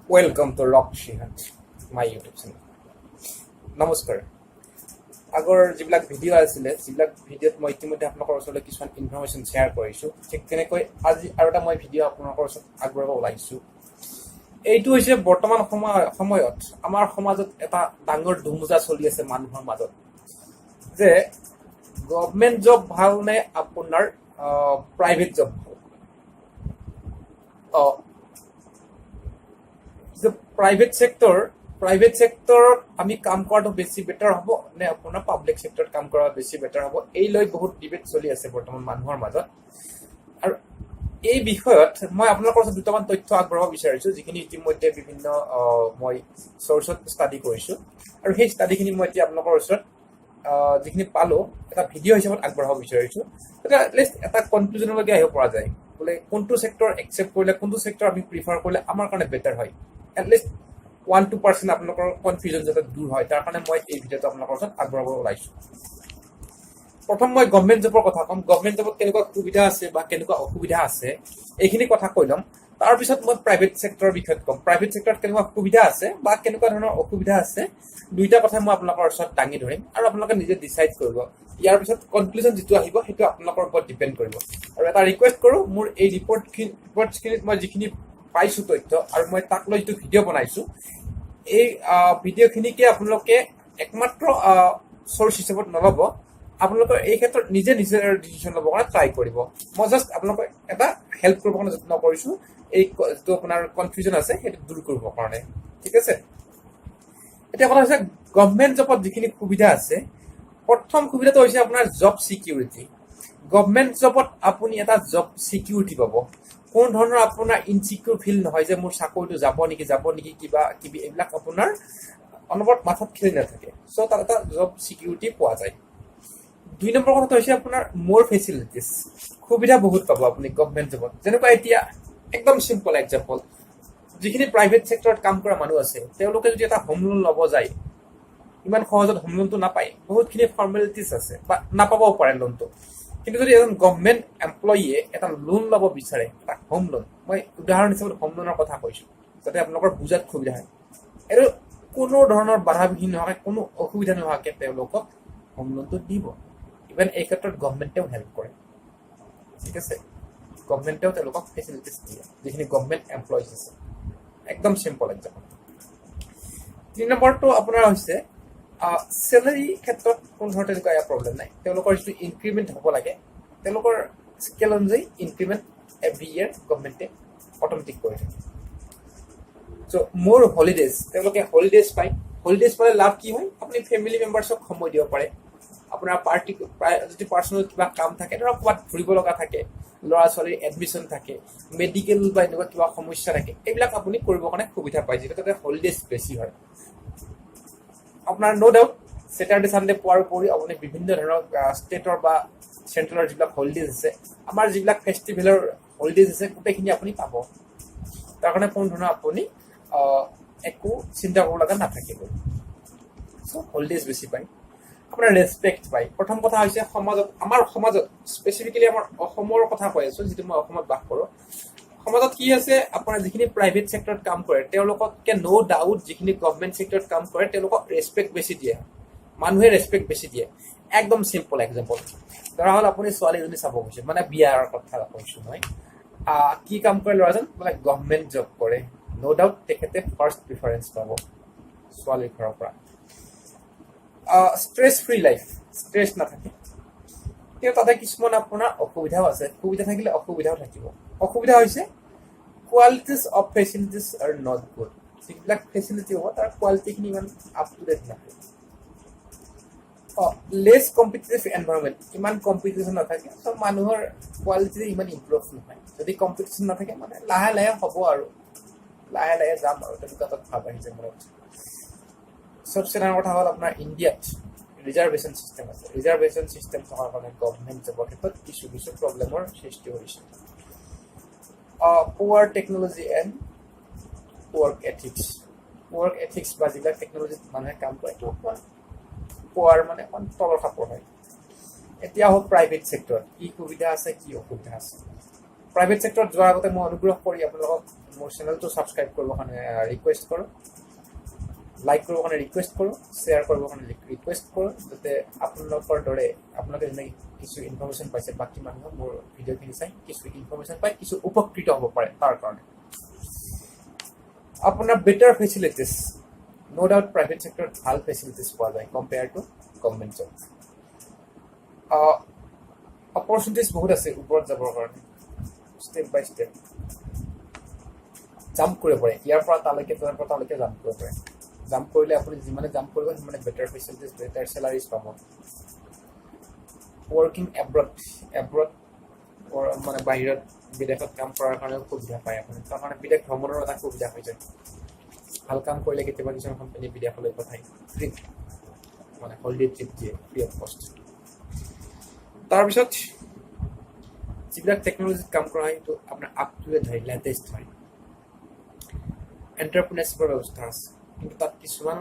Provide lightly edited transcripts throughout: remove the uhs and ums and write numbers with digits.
Welcome to Rock Shrihant, my YouTube channel. নমস্কাৰ আগৰ যিবিলাক ভিডিঅ' আছিলে যিবিলাক ভিডিঅ'ত মই ইতিমধ্যে আপোনালোকৰ ওচৰলৈ কিছুমান ইনফৰমেশ্যন শ্বেয়াৰ কৰিছোঁ ঠিক তেনেকৈ আজি আৰু এটা মই ভিডিঅ' আপোনালোকৰ ওচৰত আগবঢ়াব ওলাইছোঁ এইটো হৈছে বৰ্তমান সময়ত আমাৰ সমাজত এটা ডাঙৰ ধুমুজা চলি আছে মানুহৰ মাজত যে গভৰ্ণমেণ্ট জব ভাল নে আপোনাৰ প্ৰাইভেট জব ভাল প্ৰাইভেট সেক্টৰত আমি কাম কৰাটো বেছি বেটাৰ হ'ব নে আপোনাৰ পাব্লিক সেক্টৰত কাম কৰা বেছি বেটাৰ হ'ব এই লৈ বহুত ডিবেট চলি আছে বৰ্তমান মানুহৰ মাজত আৰু এই বিষয়ত মই আপোনালোকৰ ওচৰত দুটামান তথ্য আগবঢ়াব বিচাৰিছোঁ যিখিনি ইতিমধ্যে বিভিন্ন মই চৰ্চত ষ্টাডি কৰিছোঁ আৰু সেই ষ্টাডিখিনি মই এতিয়া আপোনালোকৰ ওচৰত যিখিনি পালোঁ এটা ভিডিঅ' হিচাপত আগবঢ়াব বিচাৰিছোঁ এটা কনক্লুজনলৈকে আহিব পৰা যায় বোলে কোনটো সেক্টৰ একচেপ্ট কৰিলে কোনটো সেক্টৰ আমি প্ৰিফাৰ কৰিলে আমাৰ কাৰণে বেটাৰ হয় এটলিষ্ট 1-2% আপোনালোকৰ কনফিউজন যাতে দূৰ হয় তাৰ কাৰণে মই এই ভিডিঅ'টো আপোনালোকৰ ওচৰত আগবঢ়াব ওলাইছোঁ প্ৰথম মই গভৰ্ণমেণ্ট জবৰ কথা ক'ম গভৰ্ণমেণ্ট জবত কেনেকুৱা সুবিধা আছে বা কেনেকুৱা অসুবিধা আছে এইখিনি কথা কৈ ল'ম তাৰপিছত মই প্ৰাইভেট সেক্টৰৰ বিষয়ত ক'ম প্ৰাইভেট সেক্টৰত কেনেকুৱা সুবিধা আছে বা কেনেকুৱা ধৰণৰ অসুবিধা আছে দুইটা কথা মই আপোনালোকৰ ওচৰত দাঙি ধৰিম আৰু আপোনালোকে নিজে ডিচাইড কৰিব ইয়াৰ পিছত কনক্লুজন যিটো আহিব সেইটো আপোনালোকৰ ওপৰত ডিপেণ্ড কৰিব আৰু এটা ৰিকুৱেষ্ট কৰোঁ মোৰ এই ৰিপৰ্টখিনিত মই যিখিনি পাইছোঁ তথ্য আৰু মই তাক লৈ যিটো ভিডিঅ' বনাইছোঁ এই ভিডিঅ'খিনিকে আপোনালোকে একমাত্ৰ চ'ৰ্চ হিচাপত নল'ব আপোনালোকে এই ক্ষেত্ৰত নিজে ডিচিশ্যন ল'বৰ কাৰণে ট্ৰাই কৰিব মই জাষ্ট আপোনালোকক এটা হেল্প কৰিবৰ কাৰণে যত্ন কৰিছোঁ এই যিটো আপোনাৰ কনফিউজন আছে সেইটো দূৰ কৰিবৰ কাৰণে ঠিক আছে এতিয়া কথা হৈছে গভৰ্ণমেণ্ট জবত যিখিনি সুবিধা আছে প্ৰথম সুবিধাটো হৈছে আপোনাৰ জব ছিকিউৰিটি গভৰ্ণমেণ্ট জবত আপুনি এটা জব ছিকিউৰিটি পাব কোন ধৰণৰ আপোনাৰ ইনচিকিউৰ ফিল নহয় যে মোৰ চাকৰিটো যাব নেকি কিবা কিবি এইবিলাক আপোনাৰ অনবৰত মাথাত খেলি নাথাকে চ' তাত এটা জব ছিকিউৰিটি পোৱা যায় 2 নম্বৰ কথাটো হৈছে আপোনাৰ মোৰ ফেচিলিটিজ সুবিধা বহুত পাব আপুনি গভৰ্ণমেণ্ট জবত যেনেকুৱা এতিয়া একদম চিম্পল এক্সাম্পল যিখিনি প্ৰাইভেট সেক্টৰত কাম কৰা মানুহ আছে তেওঁলোকে যদি এটা হোম লোন ল'ব যায় ইমান সহজত হোম লোনটো নাপায় বহুতখিনি ফৰ্মেলিটিজ আছে বা নাপাবও পাৰে লোনটো কিন্তু যদি এজন গভৰ্ণমেণ্ট এমপ্লয়ীয়ে এটা লোন ল'ব বিচাৰে এটা হোম লোন মই উদাহৰণ হিচাপে হোম লোনৰ কথা কৈছোঁ যাতে আপোনালোকৰ বুজাত সুবিধা হয় আৰু কোনো ধৰণৰ বাধাবিঘিনি নোহোৱাকৈ কোনো অসুবিধা নোহোৱাকৈ তেওঁলোকক হোম লোনটো দিব ইভেন এই ক্ষেত্ৰত গভৰ্ণমেণ্টেও হেল্প কৰে ঠিক আছে গভৰ্ণমেণ্টেও তেওঁলোকক ফেচিলিটিজ দিয়ে যিখিনি গভৰ্ণমেণ্ট এমপ্লয়িজ আছে একদম চিম্পল এক্সাম্পল 3 নম্বৰটো আপোনাৰ হৈছে চেলাৰী ক্ষেত্ৰত কোনো ধৰণৰ তেনেকুৱা প্ৰব্লেম নাই তেওঁলোকৰ যিটো ইনক্ৰিমেণ্ট হ'ব লাগে তেওঁলোকৰ স্কেল অনুযায়ী ইনক্ৰিমেণ্ট এভৰি ইয়েৰ গভৰ্ণমেণ্টে অট'মেটিক কৰি থাকে চ' মোৰ হলিডেজ তেওঁলোকে হলিডেজ পালে লাভ কি হয় আপুনি ফেমিলি মেম্বাৰ্ছক সময় দিব পাৰে আপোনাৰ যদি পাৰ্চনেল কিবা কাম থাকে ধৰক ক'ৰবাত ফুৰিব লগা থাকে ল'ৰা ছোৱালীৰ এডমিশ্যন থাকে মেডিকেল বা এনেকুৱা কিবা সমস্যা থাকে এইবিলাক আপুনি কৰিবৰ কাৰণে সুবিধা পায় যিহেতু তাতে হলিডেজ বেছি হয় আপোনাৰ ন' ডাউট ছেটাৰডে ছানডে পোৱাৰ উপৰিও আপুনি বিভিন্ন ধৰণৰ ষ্টেটৰ বা চেণ্ট্ৰেলৰ যিবিলাক হলিডেজ আছে আমাৰ যিবিলাক ফেষ্টিভেলৰ হলিডেজ আছে গোটেইখিনি আপুনি পাব তাৰ কাৰণে কোনো ধৰণৰ আপুনি একো চিন্তা কৰিব লগা নাথাকিব চ' হলিডেজ বেছি পায় আপোনাৰ ৰেচপেক্ট পায় প্ৰথম কথা হৈছে আমাৰ সমাজত স্পেচিফিকেলি আমাৰ অসমৰ কথা কৈ আছোঁ যিটো মই অসমত বাস কৰোঁ সমাজত কি আছে আপোনাৰ যিখিনি প্ৰাইভেট সেক্টৰত কাম কৰে তেওঁলোকতকে ন' ডাউট যিখিনি গভৰ্ণমেণ্ট সেক্টৰত কাম কৰে তেওঁলোকক ৰেচপেক্ট বেছি দিয়ে মানুহে ৰেচপেক্ট বেছি দিয়ে একদম চিম্পল এক্সাম্পল ধৰা হ'ল আপুনি ছোৱালী এজনী চাব গৈছে মানে বিয়াৰ কথা কৈছোঁ মই কি কাম কৰে ল'ৰাজন মানে গভৰ্ণমেণ্ট জব কৰে ন' ডাউট তেখেতে ফাৰ্ষ্ট প্ৰিফাৰেঞ্চ পাব ছোৱালীৰ ঘৰৰ পৰা ষ্ট্ৰেছ ফ্ৰী লাইফ ষ্ট্ৰেছ নাথাকে কিন্তু তাতে কিছুমান আপোনাৰ অসুবিধাও আছে সুবিধা থাকিলে অসুবিধাও থাকিব অসুবিধা হৈছে qualities of facilities are not good যিবিলাক ফেচিলিটি হ'ব তাৰ কোৱালিটিখিনি ইমান আপ টু ডেট নাথাকে লেছ কম্পিটিটিভ এনভাইৰনমেণ্ট ইমান কম্পিটিশ্যন নাথাকে চ' মানুহৰ কোৱালিটি ইমান ইম্প্ৰুভ নহয় যদি কম্পিটিশ্যন নাথাকে মানে লাহে লাহে হ'ব আৰু লাহে লাহে যাম আৰু তেনেকুৱা এটা ভাৱ আহিছে মনত চবচে ডাঙৰ কথা হ'ল আপোনাৰ ইণ্ডিয়াত ৰিজাৰ্ভেশ্যন চিষ্টেম আছে ৰিজাৰ্ভেশ্যন চিষ্টেম থকাৰ কাৰণে গভৰ্ণমেণ্ট জবৰ ক্ষেত্ৰত কিছু প্ৰব্লেমৰ সৃষ্টি হৈছে পুৱাৰ টেকনলজি এণ্ড ৱৰ্ক এথিক্স বা যিবিলাক টেকনলজিত মানুহে কাম কৰে এইটো অকণমান পোৱাৰ মানে অকণমান তলৰ খাপৰ হয় এতিয়া হওক প্ৰাইভেট ছেক্টৰত কি সুবিধা আছে কি অসুবিধা আছে প্ৰাইভেট ছেক্টৰত যোৱাৰ আগতে মই অনুগ্ৰহ কৰি আপোনালোকক মোৰ চেনেলটো ছাবস্ক্ৰাইব কৰিবৰ কাৰণে ৰিকুৱেষ্ট কৰোঁ, লাইক কৰিবৰ কাৰণে ৰিকুৱেষ্ট কৰোঁ, শ্বেয়াৰ কৰিবৰ কাৰণে ৰিকুৱেষ্ট কৰোঁ, যাতে আপোনালোকৰ দৰে আপোনালোকে যেনেকৈ কিছু ইনফৰমেশ্যন পাইছে, বাকী মানুহে মোৰ ভিডিঅ'খিনি চাই কিছু ইনফৰমেশ্যন পাই কিছু উপকৃত হ'ব পাৰে তাৰ কাৰণে। আপোনাৰ বেটাৰ ফেচিলিটিছ, ন' ডাউট প্ৰাইভেট চেক্টৰত ভাল ফেচিলিটিছ পোৱা যায় compare to government job. Opportunities বহুত আছে ওপৰত যাবৰ কাৰণে, ষ্টেপ বাই ষ্টেপ জাম্প কৰিব পাৰে, ইয়াৰ পৰা তালৈকে তাৰ পৰা তালৈকে জাম্প কৰিব পাৰে। জাম্প কৰিলে আপুনি যিমানে জাম্প কৰিব সিমানে বেটাৰ ফেচিলিটিছ, বেটাৰ চেলাৰিজ পাব। ৱৰ্কিং এব্ৰড মানে বাহিৰত বিদেশত কাম কৰাৰ কাৰণেও সুবিধা পায় আপুনি, তাৰ কাৰণে বিদেশ ভ্ৰমণৰ এটা সুবিধা হৈ যায়। ভাল কাম কৰিলে কেতিয়াবা কিছুমান কোম্পানী বিদেশলৈ পঠায়, ট্ৰিপ মানে হলিডে ট্ৰিপ দিয়ে ফ্ৰী অফ কষ্ট। তাৰপিছত যিবিলাক টেকন'লজিত কাম কৰা হয় সেইটো আপোনাৰ আপ টু ডেট হয়, লেটেষ্ট হয়। এণ্টাৰপ্ৰিনাৰশ্বিপৰ ব্যৱস্থা আছে, কিন্তু তাত কিছুমান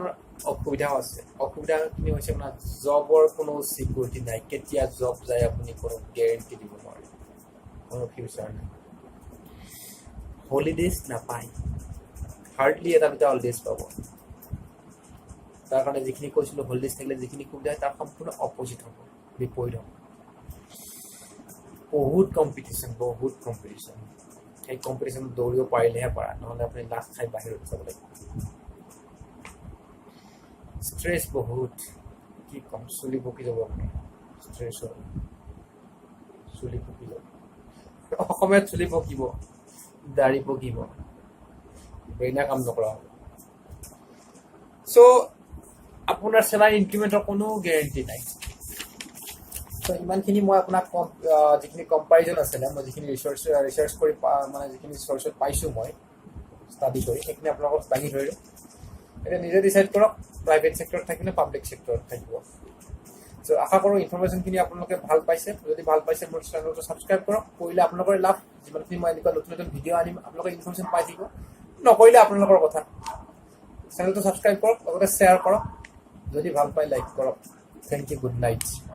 অসুবিধাও আছে। অসুবিধাখিনি হৈছে আপোনাৰ জবৰ কোনো ছিকিউৰিটি নাই, কেতিয়া জব যায় আপুনি কোনো গেৰেণ্টি দিব নোৱাৰে, কোনো ফিউচাৰ নাই। হলিডেজ নাপায়, হাৰ্ডলি এটা দুটা হলিডেজ পাব। তাৰ কাৰণে যিখিনি কৈছিলোঁ হলিডেজ থাকিলে যিখিনি সুবিধা হয় তাৰ সম্পূৰ্ণ অপজিট হ'ব, বিপৰীত হ'ব। বহুত কম্পিটিশ্যন। সেই কম্পিটিশ্যনত দৌৰিব পাৰিলেহে পাৰা, নহ'লে আপুনি লাখ খাই বাহিৰত যাব লাগিব। ষ্ট্ৰেছ বহুত, কি ক'ম, চুলি পকি যাব আপোনাৰ ষ্ট্ৰেছৰ, চুলি পকি যাব। অসমীয়াত চুলি পকিব, দাঢ়ি পকিব, ব্ৰেইনে কাম নকৰা হ'ব। চ' আপোনাৰ চেলাৰী ইনক্ৰিমেণ্টৰ কোনো গেৰেণ্টি নাই। চ' ইমানখিনি মই আপোনাক যিখিনি কম্পাৰিজন আছিলে, মই যিখিনি ৰিচাৰ্চ কৰি মানে যিখিনি চৰ্চত পাইছোঁ মই ষ্টাডি কৰি, সেইখিনি আপোনালোকক দাঙি ধৰিলোঁ। এতিয়া নিজে ডিচাইড কৰক প্ৰাইভেট চেক্টৰত থাকিলে পাব্লিক চেক্টৰত থাকিব। চ' আশা কৰোঁ ইনফৰমেশ্যনখিনি আপোনালোকে ভাল পাইছে। যদি ভাল পাইছে মোৰ চেনেলটো ছাবস্ক্ৰাইব কৰক, কৰিলে আপোনালোকৰ লাভ। যিমানখিনি মই এনেকুৱা নতুন নতুন ভিডিঅ' আনিম আপোনালোকে ইনফৰমেশ্যন পাই থাকিব, নকৰিলে আপোনালোকৰ কথা। চেনেলটো ছাবস্ক্ৰাইব কৰক, লগতে শ্বেয়াৰ কৰক, যদি ভাল পায় লাইক কৰক। Thank you, good night.